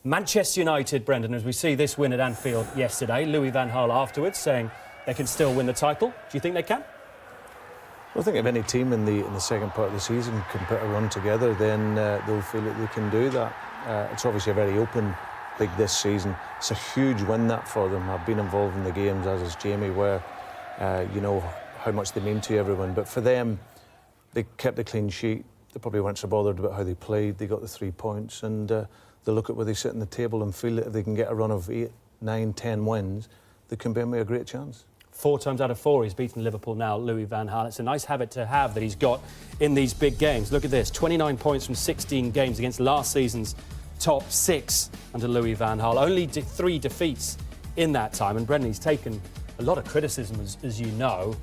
Manchester United, Brendan, as we see this win at Anfield yesterday, Louis van Gaal afterwards saying they can still win the title. Do you think they can? Well, I think if any team in the second part of the season can put a run together, then they'll feel that they can do that. It's obviously a very open league this season. It's a huge win that for them. I've been involved in the games, as is Jamie, where you know how much they mean to everyone. But for them, they kept a clean sheet. They probably weren't so bothered about how they played. They got the 3 points, and they look at where they sit in the table and feel that if they can get a run of 8, 9, 10 wins, they can bring me a great chance. 4 times out of 4 he's beaten Liverpool now, Louis van Gaal. It's a nice habit to have that he's got in these big games. Look at this, 29 points from 16 games against last season's top 6 under Louis van Gaal. Only 3 defeats in that time, and Brendan, he's taken a lot of criticism, as you know.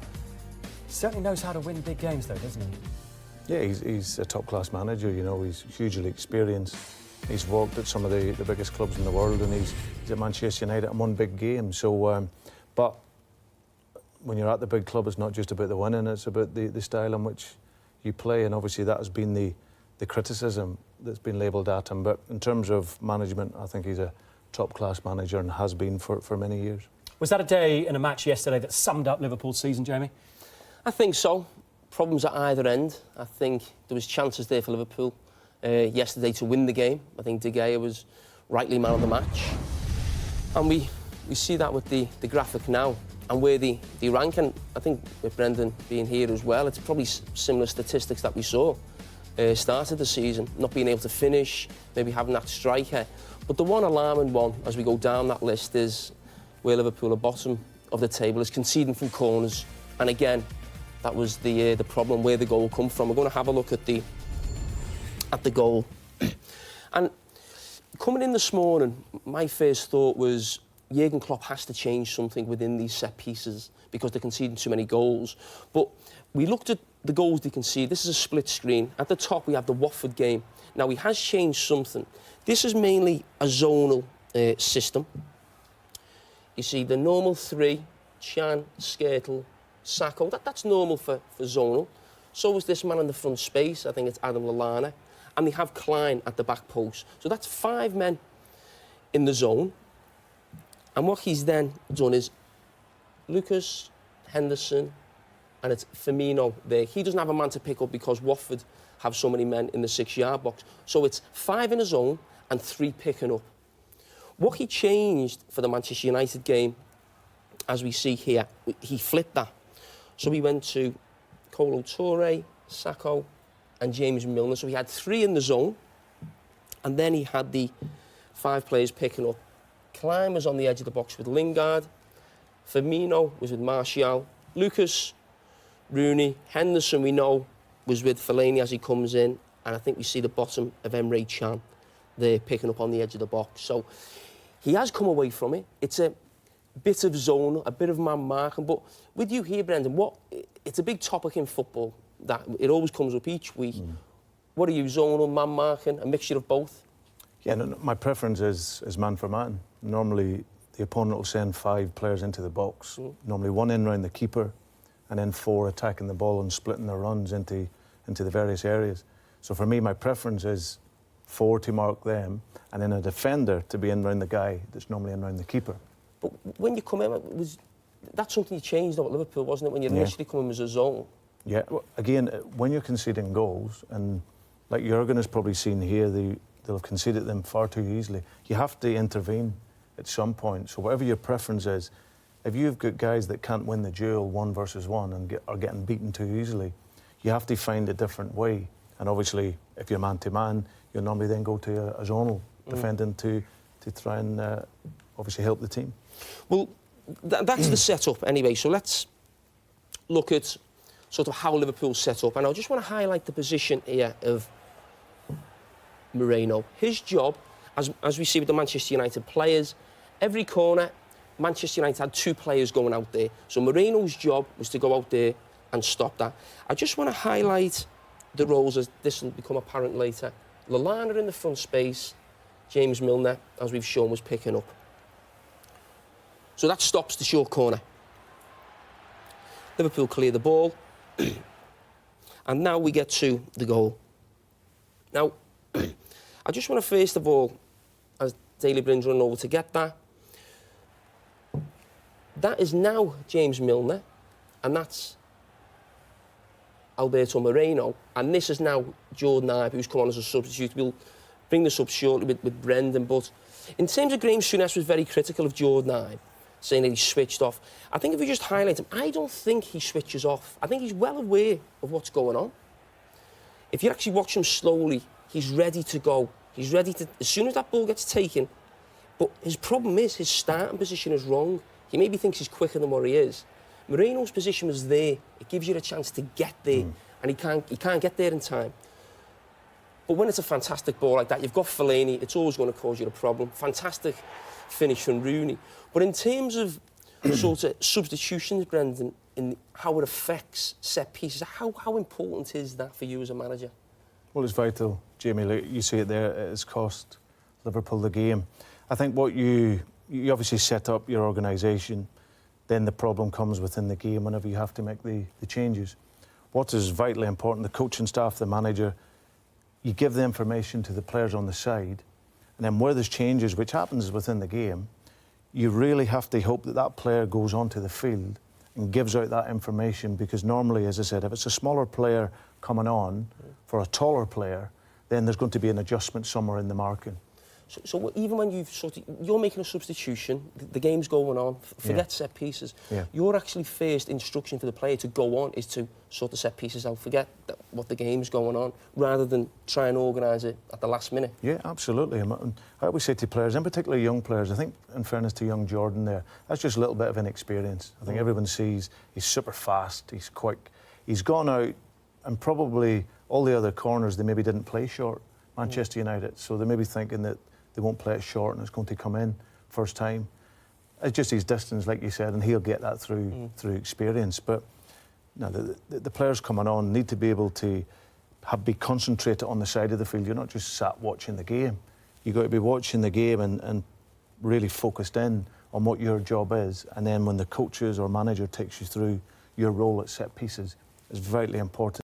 He certainly knows how to win big games, though, doesn't he? Yeah, he's a top-class manager, you know, he's hugely experienced. He's worked at some of the biggest clubs in the world, and he's at Manchester United and won big games. So, but when you're at the big club, it's not just about the winning, it's about the style in which you play, and obviously that has been the criticism that's been labelled at him. But in terms of management, I think he's a top-class manager and has been for many years. Was that a day in a match yesterday that summed up Liverpool's season, Jamie? I think so. Problems at either end. I think there was chances there for Liverpool yesterday to win the game. I think De Gea was rightly man of the match. And we see that with the graphic now and where they rank. And I think with Brendan being here as well, it's probably similar statistics that we saw started the season. Not being able to finish, maybe having that striker. But the one alarming one, as we go down that list, is where Liverpool are bottom of the table, is conceding from corners. And again, that was the problem, where the goal come from. We're going to have a look at the goal. And coming in this morning, my first thought was Jurgen Klopp has to change something within these set pieces because they're conceding too many goals. But we looked at the goals they concede. This is a split screen. At the top, we have the Watford game. Now, he has changed something. This is mainly a zonal system. You see the normal 3, Chan, Skrtel, Sacco, that's normal for zonal. So is this man in the front space, I think it's Adam Lallana. And they have Klein at the back post. So that's 5 men in the zone. And what he's then done is Lucas, Henderson, and it's Firmino there. He doesn't have a man to pick up because Watford have so many men in the 6-yard box. So it's 5 in a zone and 3 picking up. What he changed for the Manchester United game, as we see here, he flipped that. So he went to Kolo Touré, Sacco, and James Milner. So he had 3 in the zone, and then he had the 5 players picking up. Klein was on the edge of the box with Lingard. Firmino was with Martial. Lucas, Rooney, Henderson, we know, was with Fellaini as he comes in. And I think we see the bottom of Emre Can there picking up on the edge of the box. So he has come away from it. It's a bit of zone, a bit of man marking. But with you here, Brendan, it's a big topic in football that it always comes up each week. What are you, zonal, man marking, a mixture of both? Yeah, no, my preference is man for man. Normally, the opponent will send 5 players into the box. Normally 1 in round the keeper, and then 4 attacking the ball and splitting their runs into the various areas. So for me, my preference is 4 to mark them, and then a defender to be in round the guy that's normally in round the keeper. But when you come in, that's something you changed at Liverpool, wasn't it? When you initially come in as a zone. Yeah, well, again, when you're conceding goals, and like Jurgen has probably seen here, they'll have conceded them far too easily. You have to intervene at some point. So whatever your preference is, if you've got guys that can't win the duel 1 versus 1 and are getting beaten too easily, you have to find a different way. And obviously, if you're man-to-man, you'll normally then go to a zonal defending to try and obviously help the team. Well, that's the setup anyway. So let's look at sort of how Liverpool's set up. And I just want to highlight the position here of Moreno. His job, as we see with the Manchester United players, every corner, Manchester United had 2 players going out there. So Moreno's job was to go out there and stop that. I just want to highlight the roles, as this will become apparent later. Lallana in the front space, James Milner, as we've shown, was picking up. So that stops the short corner. Liverpool clear the ball. And now we get to the goal. Now, I just want to first of all, as Daley Blind running over to get that. That is now James Milner, and that's Alberto Moreno, and this is now Jordan Ibe, who's come on as a substitute. We'll bring this up shortly with Brendan, but in terms of Graham Souness was very critical of Jordan Ibe, saying that he switched off. I think if we just highlight him, I don't think he switches off. I think he's well aware of what's going on. If you actually watch him slowly, he's ready to go. He's ready to, as soon as that ball gets taken, but his problem is his starting position is wrong. He maybe thinks he's quicker than what he is. Moreno's position was there. It gives you a chance to get there, and he can't get there in time. But when it's a fantastic ball like that, you've got Fellaini, it's always going to cause you a problem. Fantastic finish from Rooney. But in terms of sort of substitutions, Brendan, in how it affects set pieces, how important is that for you as a manager? Well, it's vital, Jamie. You see it there, it's cost Liverpool the game. I think what you obviously set up your organisation, then the problem comes within the game whenever you have to make the changes. What is vitally important, the coaching staff, the manager, you give the information to the players on the side, and then where there's changes, which happens within the game, you really have to hope that that player goes onto the field and gives out that information, because normally, as I said, if it's a smaller player coming on for a taller player, then there's going to be an adjustment somewhere in the marking. So even when you're making a substitution, the game's going on, forget set pieces. Yeah. Your actually first instruction for the player to go on is to sort the set pieces out, forget what the game's going on, rather than try and organise it at the last minute. Yeah, absolutely. And I always say to players, in particular young players, I think in fairness to young Jordan there, that's just a little bit of inexperience. I think everyone sees he's super fast, he's quick. He's gone out, and probably all the other corners, they maybe didn't play short, Manchester United, so they may be thinking that they won't play it short and it's going to come in first time. It's just his distance, like you said, and he'll get that through experience. But no, the players coming on need to be able to be concentrated on the side of the field. You're not just sat watching the game. You've got to be watching the game and really focused in on what your job is. And then when the coaches or manager takes you through your role at set pieces, it's vitally important.